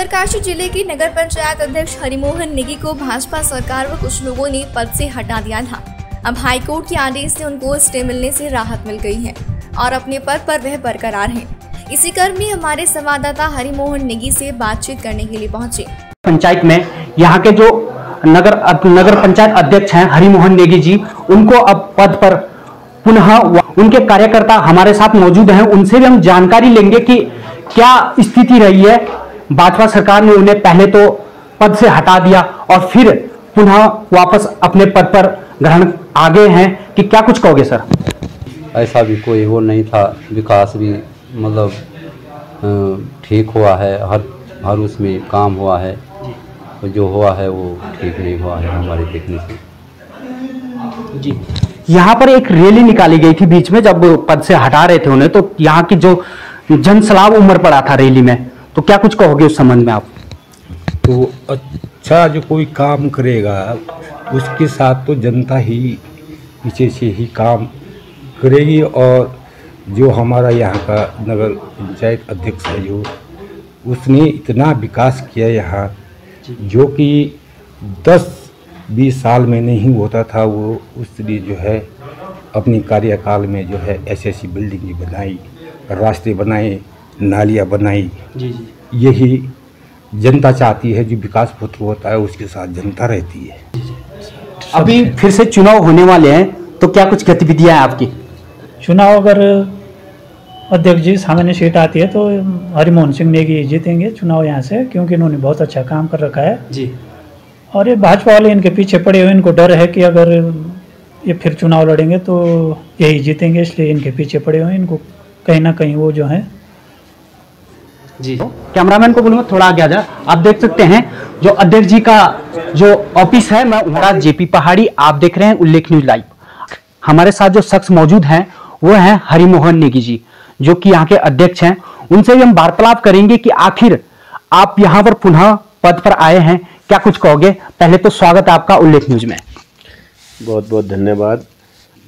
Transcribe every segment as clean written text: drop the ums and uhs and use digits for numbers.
उत्तरकाशी जिले की नगर पंचायत अध्यक्ष हरिमोहन नेगी को भाजपा सरकार व कुछ लोगों ने पद से हटा दिया था। अब हाईकोर्ट के आदेश से उनको स्टे मिलने से राहत मिल गई है और अपने पद पर वह बरकरार हैं। इसी क्रम में हमारे संवाददाता हरिमोहन नेगी से बातचीत करने के लिए पहुंचे। पंचायत में यहाँ के जो नगर पंचायत अध्यक्ष हैं हरिमोहन नेगी जी, उनको अब पद पर पुनः उनके कार्यकर्ता हमारे साथ मौजूद हैं। उनसे भी हम जानकारी लेंगे कि क्या स्थिति रही है। भाजपा सरकार ने उन्हें पहले तो पद से हटा दिया और फिर पुनः वापस अपने पद पर ग्रहण आ गए हैं कि क्या कुछ कहोगे सर? ऐसा भी कोई वो नहीं था, विकास भी मतलब ठीक हुआ है, हर उसमें काम हुआ है, जो हुआ है वो ठीक नहीं हुआ है हमारे देखने से। जी, यहाँ पर एक रैली निकाली गई थी बीच में जब पद से हटा रहे थे उन्हें, तो यहाँ की जो जनसलाब उमड़ पड़ा था रैली में, तो क्या कुछ कहोगे उस संबंध में आप? तो अच्छा, जो कोई काम करेगा उसके साथ तो जनता ही पीछे से ही काम करेगी। और जो हमारा यहाँ का नगर पंचायत अध्यक्ष है, जो उसने इतना विकास किया यहाँ, जो कि 10-20 साल में नहीं होता था, वो उसने जो है अपनी कार्यकाल में जो है ऐसी बिल्डिंग बनाई, रास्ते बनाए, नालियाँ बनाई। जी। यही जनता चाहती है। जो विकास पुत्र होता है उसके साथ जनता रहती है। अभी फिर से चुनाव होने वाले हैं, तो क्या कुछ गतिविधियां हैं आपकी? चुनाव अगर अध्यक्ष जी सामान्य सीट आती है तो हरिमोहन सिंह नेगी जीतेंगे चुनाव यहाँ से, क्योंकि इन्होंने बहुत अच्छा काम कर रखा है जी। और ये भाजपा वाले इनके पीछे पड़े हुए, इनको डर है कि अगर ये फिर चुनाव लड़ेंगे तो यही जीतेंगे, इसलिए इनके पीछे पड़े हुए हैं। इनको कहीं ना कहीं वो जो है जी। कैमरामैन को बोलूँगा थोड़ा आगे आ जा। आप देख सकते हैं जो अध्यक्ष जी का जो ऑफिस है, मैं हमारा जेपी पहाड़ी, आप देख रहे हैं उल्लेख न्यूज लाइव। हमारे साथ जो शख्स मौजूद हैं वो हैं हरिमोहन नेगी जी, जो कि यहाँ के अध्यक्ष हैं। उनसे भी हम वार्तालाप करेंगे कि आखिर आप यहाँ पर पुनः पद पर आए हैं, क्या कुछ कहोगे? पहले तो स्वागत है आपका उल्लेख न्यूज में। बहुत बहुत धन्यवाद।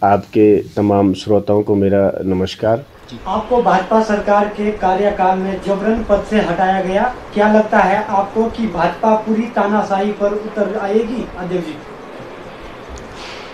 आपके तमाम श्रोताओं को मेरा नमस्कार। आपको भाजपा सरकार के कार्यकाल में जबरन पद से हटाया गया, क्या लगता है आपको कि भाजपा पूरी तानाशाही पर उतर आएगी अध्यक्ष जी?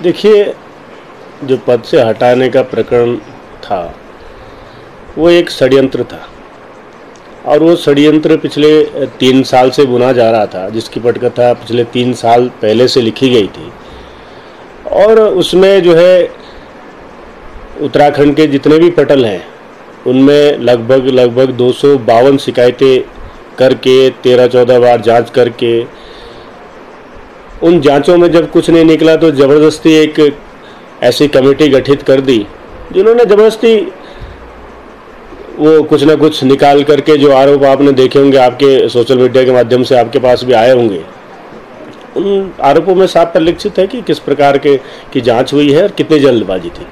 देखिए, जो पद से हटाने का प्रकरण था वो एक षड्यंत्र था, और वो षड्यंत्र पिछले 3 साल से बुना जा रहा था, जिसकी पटकथा पिछले 3 साल पहले से लिखी गई थी। और उसमें जो है उत्तराखंड के जितने भी पटल हैं उनमें लगभग 252 शिकायतें करके 13-14 बार जांच करके, उन जांचों में जब कुछ नहीं निकला तो ज़बरदस्ती एक ऐसी कमेटी गठित कर दी, जिन्होंने ज़बरदस्ती वो कुछ ना कुछ निकाल करके, जो आरोप आपने देखे होंगे, आपके सोशल मीडिया के माध्यम से आपके पास भी आए होंगे, उन आरोपों में साफ परिलक्षित है कि किस प्रकार की जांच हुई है और कितनी जल्दबाजी थी।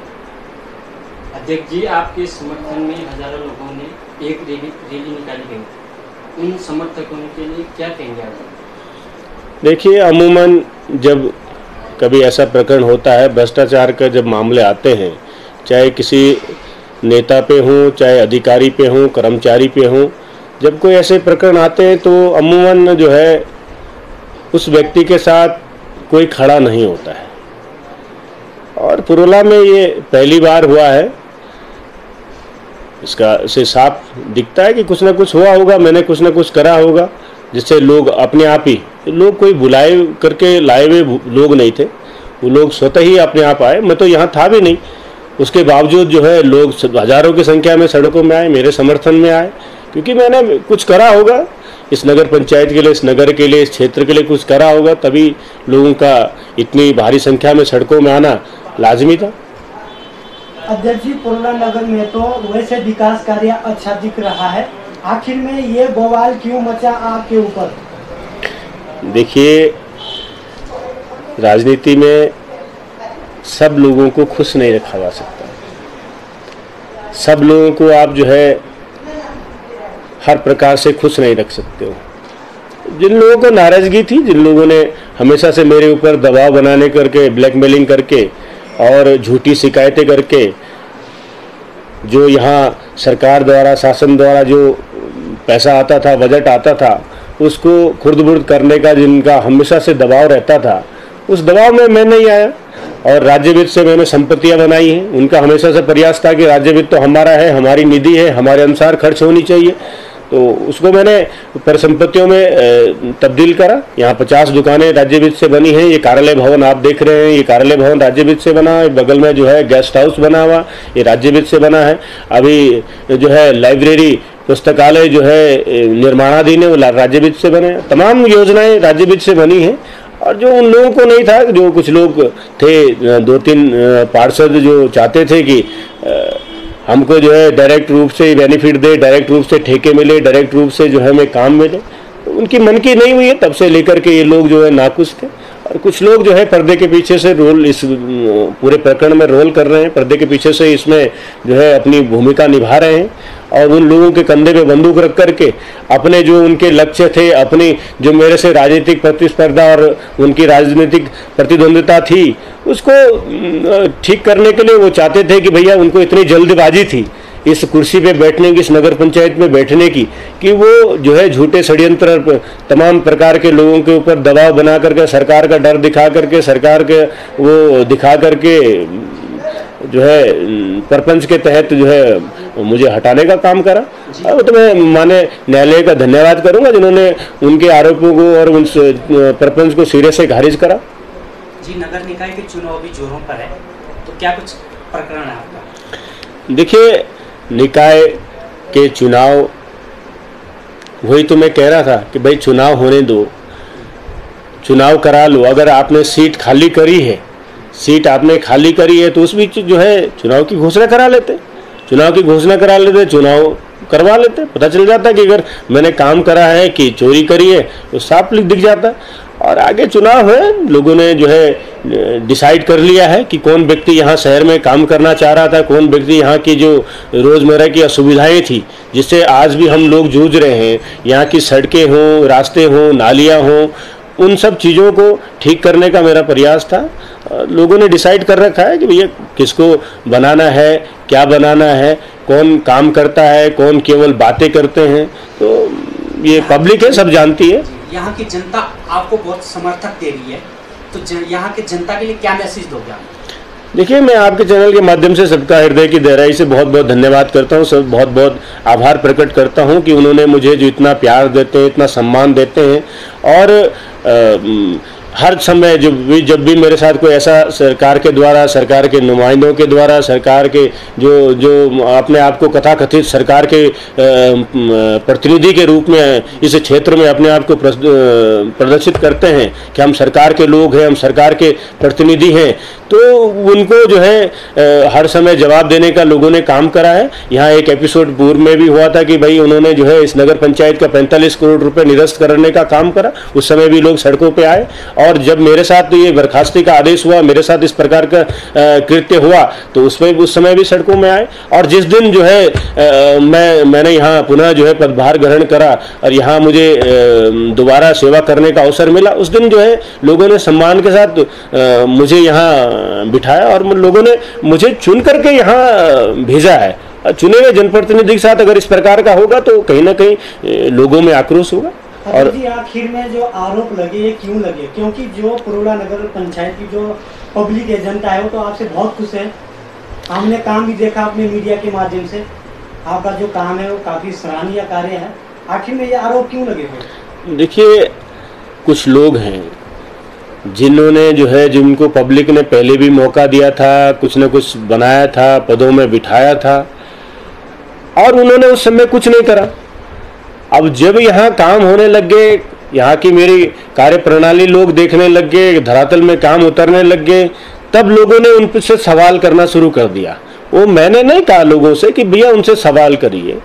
अध्यक्ष जी, आपके समर्थन में हजारों लोगों ने एक रैली निकाली गई, उन समर्थकों के लिए क्या कहेंगे आप? देखिए, अमूमन जब कभी ऐसा प्रकरण होता है, भ्रष्टाचार का जब मामले आते हैं, चाहे किसी नेता पे हों, चाहे अधिकारी पे हों, कर्मचारी पे हों, जब कोई ऐसे प्रकरण आते हैं तो अमूमन जो है उस व्यक्ति के साथ कोई खड़ा नहीं होता है। और पुरोला में ये पहली बार हुआ है। इसका से साफ दिखता है कि कुछ ना कुछ हुआ होगा, मैंने कुछ ना कुछ करा होगा, जिससे लोग अपने आप ही, लोग कोई बुलाए करके लाए हुए लोग नहीं थे, वो लोग स्वतः ही अपने आप आए। मैं तो यहाँ था भी नहीं, उसके बावजूद जो है लोग हजारों की संख्या में सड़कों में आए, मेरे समर्थन में आए, क्योंकि मैंने कुछ करा होगा इस नगर पंचायत के लिए, इस नगर के लिए, इस क्षेत्र के लिए कुछ करा होगा, तभी लोगों का इतनी भारी संख्या में सड़कों में आना लाजमी था। अध्यक्ष जी, पुरोला नगर में तो वैसे विकास कार्य अच्छा दिख रहा है, आखिर में ये बवाल क्यों मचा आपके ऊपर? देखिए, राजनीति में सब लोगों को खुश नहीं रखा जा सकता। सब लोगों को आप जो है हर प्रकार से खुश नहीं रख सकते हो। जिन लोगों को नाराजगी थी, जिन लोगों ने हमेशा से मेरे ऊपर दबाव बनाने करके, ब्लैकमेलिंग करके और झूठी शिकायतें करके, जो यहाँ सरकार द्वारा, शासन द्वारा जो पैसा आता था, बजट आता था, उसको खुर्द-बुर्द करने का जिनका हमेशा से दबाव रहता था, उस दबाव में मैं नहीं आया और राज्य वित्त से मैंने संपत्तियां बनाई हैं। उनका हमेशा से प्रयास था कि राज्य वित्त तो हमारा है, हमारी निधि है, हमारे अनुसार खर्च होनी चाहिए, तो उसको मैंने परिसंपत्तियों में तब्दील करा। यहाँ 50 दुकानें राज्य वित्त से बनी हैं। ये कार्यालय भवन आप देख रहे हैं, ये कार्यालय भवन राज्य वित्त से बना है। बगल में जो है गेस्ट हाउस बना हुआ, ये राज्य वित्त से बना है। अभी जो है लाइब्रेरी पुस्तकालय जो है निर्माणाधीन है, वो राज्य वित्त से बने। तमाम योजनाएं राज्य वित्त से बनी हैं। और जो उन लोगों को नहीं था, जो कुछ लोग थे, 2-3 पार्षद जो चाहते थे कि हमको जो है डायरेक्ट रूप से बेनिफिट दे, डायरेक्ट रूप से ठेके मिले, डायरेक्ट रूप से जो है हमें काम मिले, तो उनकी मन की नहीं हुई है। तब से लेकर के ये लोग जो है नाखुश थे। और कुछ लोग जो है पर्दे के पीछे से रोल इस पूरे प्रकरण में रोल कर रहे हैं, पर्दे के पीछे से इसमें जो है अपनी भूमिका निभा रहे हैं। और उन लोगों के कंधे पे बंदूक रख करके अपने जो उनके लक्ष्य थे, अपनी जो मेरे से राजनीतिक प्रतिस्पर्धा और उनकी राजनीतिक प्रतिद्वंदिता थी, उसको ठीक करने के लिए वो चाहते थे कि भैया उनको इतनी जल्दबाजी थी इस कुर्सी पे बैठने की, इस नगर पंचायत में बैठने की, कि वो जो है झूठे षड्यंत्र तमाम प्रकार के लोगों के ऊपर दबाव बना करके, सरकार का डर दिखा करके, सरकार के वो दिखा करके जो है सरपंच के तहत जो है मुझे हटाने का काम करा। अब तो मैं माने न्यायालय का धन्यवाद करूंगा जिन्होंने उनके आरोपों को और उन सरपंच को सिरे से खारिज करा। जी, नगर निकाय के चुनाव भी जोरों पर है, तो क्या कुछ प्रकरण है आपका? देखिए, निकाय के चुनाव, वही तो मैं कह रहा था कि भाई चुनाव होने दो, चुनाव करा लो। अगर आपने सीट खाली करी है, सीट आपने खाली करी है, तो उस बीच जो है चुनाव की घोषणा करा लेते, चुनाव की घोषणा करा लेते, चुनाव करवा लेते। पता चल जाता कि अगर मैंने काम करा है कि चोरी करी है, तो साफ दिख जाता। और आगे चुनाव है, लोगों ने जो है डिसाइड कर लिया है कि कौन व्यक्ति यहाँ शहर में काम करना चाह रहा था, कौन व्यक्ति यहाँ की जो रोज़मर्रा की असुविधाएं थी जिससे आज भी हम लोग जूझ रहे हैं, यहाँ की सड़कें हों, रास्ते हों, नालियाँ हों, उन सब चीज़ों को ठीक करने का मेरा प्रयास था। लोगों ने डिसाइड कर रखा है कि भैया किसको बनाना है, क्या बनाना है, कौन काम करता है, कौन केवल बातें करते हैं, तो ये पब्लिक है, सब जानती है। यहाँ की जनता आपको बहुत समर्थक दे रही है, तो यहाँ की जनता के लिए क्या मैसेज दोगे आप? देखिए, मैं आपके चैनल के माध्यम से सबका हृदय की गहराई से बहुत बहुत धन्यवाद करता हूँ, सब बहुत बहुत आभार प्रकट करता हूँ कि उन्होंने मुझे जो इतना प्यार देते हैं, इतना सम्मान देते हैं। और हर समय जब भी मेरे साथ कोई ऐसा सरकार के द्वारा, सरकार के नुमाइंदों के द्वारा, सरकार के जो अपने आप को कथाकथित सरकार के प्रतिनिधि के रूप में इस क्षेत्र में अपने आप को प्रदर्शित करते हैं कि हम सरकार के लोग हैं, हम सरकार के प्रतिनिधि हैं, तो उनको जो है हर समय जवाब देने का लोगों ने काम करा है। यहाँ एक एपिसोड पूर्व में भी हुआ था कि भाई उन्होंने जो है इस नगर पंचायत का 45 करोड़ रुपए निरस्त करने का काम करा। उस समय भी लोग सड़कों पे आए, और जब मेरे साथ तो ये बर्खास्ती का आदेश हुआ, मेरे साथ इस प्रकार का कृत्य हुआ, तो उसमें उस समय भी सड़कों में आए। और जिस दिन जो है मैंने यहाँ पुनः जो है पदभार ग्रहण करा और यहाँ मुझे दोबारा सेवा करने का अवसर मिला, उस दिन जो है लोगों ने सम्मान के साथ मुझे यहाँ बिठाया और लोगों ने मुझे चुन करके यहाँ भेजा है। चुने हुए जनप्रतिनिधि के साथ अगर इस प्रकार का होगा तो कहीं ना कहीं लोगों में आक्रोश होगा। और जी, आखिर में जो आरोप लगे, ये क्यों लगे? क्योंकि जो पुरोला नगर पंचायत की जो पब्लिक एजेंडा है वो तो आपसे बहुत खुश है। हमने काम भी देखा अपने मीडिया के माध्यम से, आपका जो काम है वो काफी सराहनीय कार्य है। आखिर में ये आरोप क्यों लगे? देखिए, कुछ लोग हैं जिन्होंने जो है, जिनको पब्लिक ने पहले भी मौका दिया था, कुछ न कुछ बनाया था, पदों में बिठाया था, और उन्होंने उस समय कुछ नहीं करा। अब जब यहाँ काम होने लग गए, यहाँ की मेरी कार्य प्रणाली लोग देखने लग गए, धरातल में काम उतरने लग गए, तब लोगों ने उनसे सवाल करना शुरू कर दिया। वो मैंने नहीं कहा लोगों से कि भैया उनसे सवाल करिए,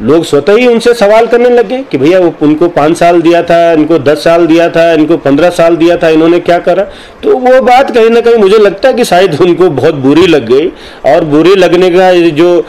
लोग स्वतः ही उनसे सवाल करने लगे कि भैया उनको 5 साल दिया था, इनको 10 साल दिया था, इनको 15 साल दिया था, इन्होंने क्या करा। तो वो बात कहीं ना कहीं मुझे लगता है कि शायद उनको बहुत बुरी लग गई, और बुरी लगने का जो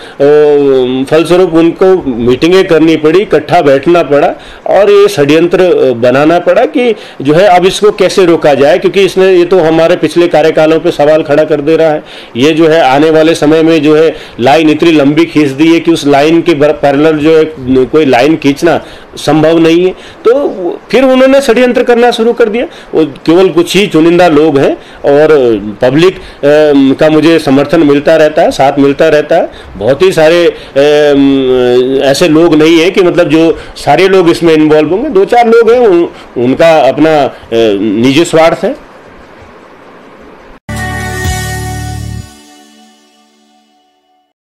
फलस्वरूप उनको मीटिंगें करनी पड़ी, इकट्ठा बैठना पड़ा और ये षड्यंत्र बनाना पड़ा कि जो है अब इसको कैसे रोका जाए, क्योंकि इसने ये तो हमारे पिछले कार्यकालों पर सवाल खड़ा कर दे रहा है। ये जो है आने वाले समय में जो है लाइन इतनी लंबी खींच दी है कि उस लाइन के पैरेलल जो है कोई लाइन खींचना संभव नहीं है। तो फिर उन्होंने षड्यंत्र करना शुरू कर दिया। वो केवल कुछ ही चुनिंदा लोग हैं और पब्लिक का मुझे समर्थन मिलता रहता है, साथ मिलता रहता है। बहुत ही सारे ऐसे लोग नहीं है कि मतलब जो सारे लोग इसमें इन्वॉल्व होंगे। 2-4 लोग हैं, उनका अपना निजी स्वार्थ है।